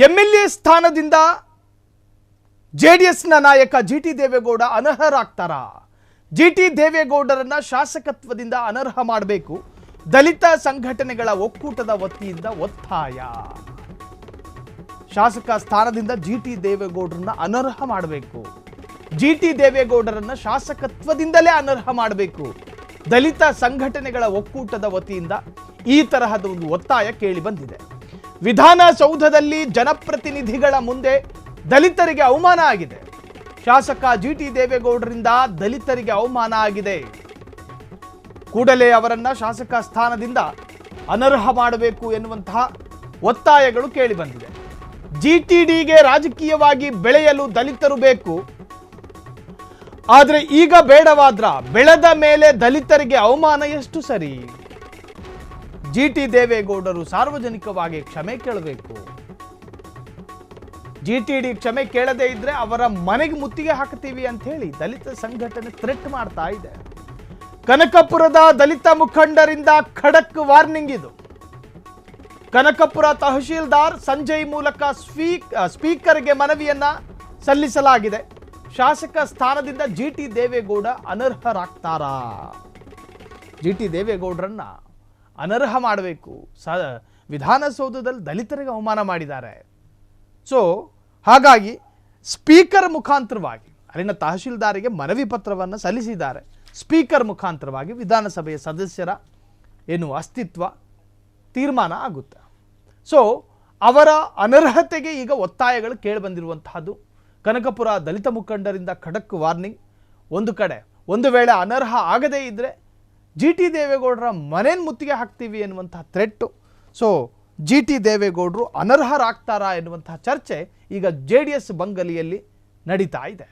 MLA ಸ್ಥಾನದಿಂದ ಜೆಡಿಎಸ್ನ ನಾಯಕ ಜಿಟಿ ದೇವೇಗೌಡ ಅನರ್ಹರಾಗ್ತಾರಾ? ಜಿಟಿ ದೇವೇಗೌಡರನ್ನ ಶಾಸಕತ್ವದಿಂದ ಅನರ್ಹ ಮಾಡಬೇಕು, ದಲಿತ ಸಂಘಟನೆಗಳ ಒಕ್ಕೂಟದ ವತಿಯಿಂದ ಒತ್ತಾಯ. ಶಾಸಕ ಸ್ಥಾನದಿಂದ ಜಿಟಿ ದೇವೇಗೌಡರನ್ನ ಅನರ್ಹ ಮಾಡಬೇಕು, ಜಿಟಿ ದೇವೇಗೌಡರನ್ನ ಶಾಸಕತ್ವದಿಂದಲೇ ಅನರ್ಹ ಮಾಡಬೇಕು, ದಲಿತ ಸಂಘಟನೆಗಳ ಒಕ್ಕೂಟದ ವತಿಯಿಂದ ಈ ತರಹದ ಒಂದು ಒತ್ತಾಯ ಕೇಳಿ ಬಂದಿದೆ. ವಿಧಾನಸೌಧದಲ್ಲಿ ಜನಪ್ರತಿನಿಧಿಗಳ ಮುಂದೆ ದಲಿತರಿಗೆ ಅವಮಾನ ಆಗಿದೆ. ಶಾಸಕ ಜಿಟಿ ದೇವೇಗೌಡರಿಂದ ದಲಿತರಿಗೆ ಅವಮಾನ ಆಗಿದೆ. ಕೂಡಲೇ ಅವರನ್ನ ಶಾಸಕ ಸ್ಥಾನದಿಂದ ಅನರ್ಹ ಮಾಡಬೇಕು ಎನ್ನುವಂತಹ ಒತ್ತಾಯಗಳು ಕೇಳಿ ಬಂದಿದೆ. ಜಿಟಿಡಿಗೆ ರಾಜಕೀಯವಾಗಿ ಬೆಳೆಯಲು ದಲಿತರು ಬೇಕು, ಆದರೆ ಈಗ ಬೇಡವಾದ್ರ ಬೆಳೆದ ಮೇಲೆ ದಲಿತರಿಗೆ ಅವಮಾನ ಎಷ್ಟು ಸರಿ? ಜಿಟಿ ದೇವೇಗೌಡರು ಸಾರ್ವಜನಿಕವಾಗಿ ಕ್ಷಮೆ ಕೇಳಬೇಕು. ಜಿಟಿಡಿ ಕ್ಷಮೆ ಕೇಳದೇ ಇದ್ರೆ ಅವರ ಮನೆಗೆ ಮುತ್ತಿಗೆ ಹಾಕ್ತೀವಿ ಅಂತ ಹೇಳಿ ದಲಿತ ಸಂಘಟನೆ ಥ್ರೆಟ್ ಮಾಡ್ತಾ ಇದೆ. ಕನಕಪುರದ ದಲಿತ ಮುಖಂಡರಿಂದ ಖಡಕ್ ವಾರ್ನಿಂಗ್ ಇದು. ಕನಕಪುರ ತಹಶೀಲ್ದಾರ್ ಸಂಜಯ್ ಮೂಲಕ ಸ್ಪೀಕರ್ಗೆ ಮನವಿಯನ್ನ ಸಲ್ಲಿಸಲಾಗಿದೆ. ಶಾಸಕ ಸ್ಥಾನದಿಂದ ಜಿಟಿ ದೇವೇಗೌಡ ಅನರ್ಹರಾಗ್ತಾರಾ? ಜಿಟಿ ದೇವೇಗೌಡರನ್ನ ಅನರ್ಹ ಮಾಡಬೇಕು. ವಿಧಾನಸೌಧದಲ್ಲಿ ದಲಿತರಿಗೆ ಅವಮಾನ ಮಾಡಿದ್ದಾರೆ. ಸೊ ಹಾಗಾಗಿ ಸ್ಪೀಕರ್ ಮುಖಾಂತರವಾಗಿ ಅಲ್ಲಿನ ತಹಶೀಲ್ದಾರಿಗೆ ಮನವಿ ಪತ್ರವನ್ನು ಸಲ್ಲಿಸಿದ್ದಾರೆ. ಸ್ಪೀಕರ್ ಮುಖಾಂತರವಾಗಿ ವಿಧಾನಸಭೆಯ ಸದಸ್ಯರ ಅಸ್ತಿತ್ವ ತೀರ್ಮಾನ ಆಗುತ್ತೆ. ಸೊ ಅವರ ಅನರ್ಹತೆಗೆ ಈಗ ಒತ್ತಾಯಗಳು ಕೇಳಿಬಂದಿರುವಂತಹದ್ದು. ಕನಕಪುರ ದಲಿತ ಮುಖಂಡರಿಂದ ಖಡಕ್ ವಾರ್ನಿಂಗ್. ಒಂದು ಕಡೆ ಒಂದು ವೇಳೆ ಅನರ್ಹ ಆಗದೇ ಇದ್ದರೆ ಜಿಟಿ ದೇವೇಗೌಡರ ಮನೇನ ಮುತ್ತಿಗೆ ಹಾಕ್ತೀವಿ ಎನ್ನುವಂತಹ ಥ್ರೆಟ್ಟು. ಸೊ ಜಿಟಿ ದೇವೇಗೌಡರು ಅನರ್ಹರಾಗ್ತಾರಾ ಎನ್ನುವಂತಹ ಚರ್ಚೆ ಈಗ ಜೆಡಿಎಸ್ ಬಂಗಲಿಯಲ್ಲಿ ನಡೀತಾ ಇದೆ.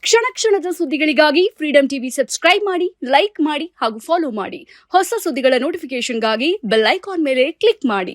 ಕ್ಷಣ ಕ್ಷಣದ ಸುದ್ದಿಗಳಿಗಾಗಿ ಫ್ರೀಡಂ ಟಿವಿ ಸಬ್ಸ್ಕ್ರೈಬ್ ಮಾಡಿ, ಲೈಕ್ ಮಾಡಿ ಹಾಗೂ ಫಾಲೋ ಮಾಡಿ. ಹೊಸ ಸುದ್ದಿಗಳ ನೋಟಿಫಿಕೇಶನ್ಗಾಗಿ ಬೆಲ್ ಐಕಾನ್ ಮೇಲೆ ಕ್ಲಿಕ್ ಮಾಡಿ.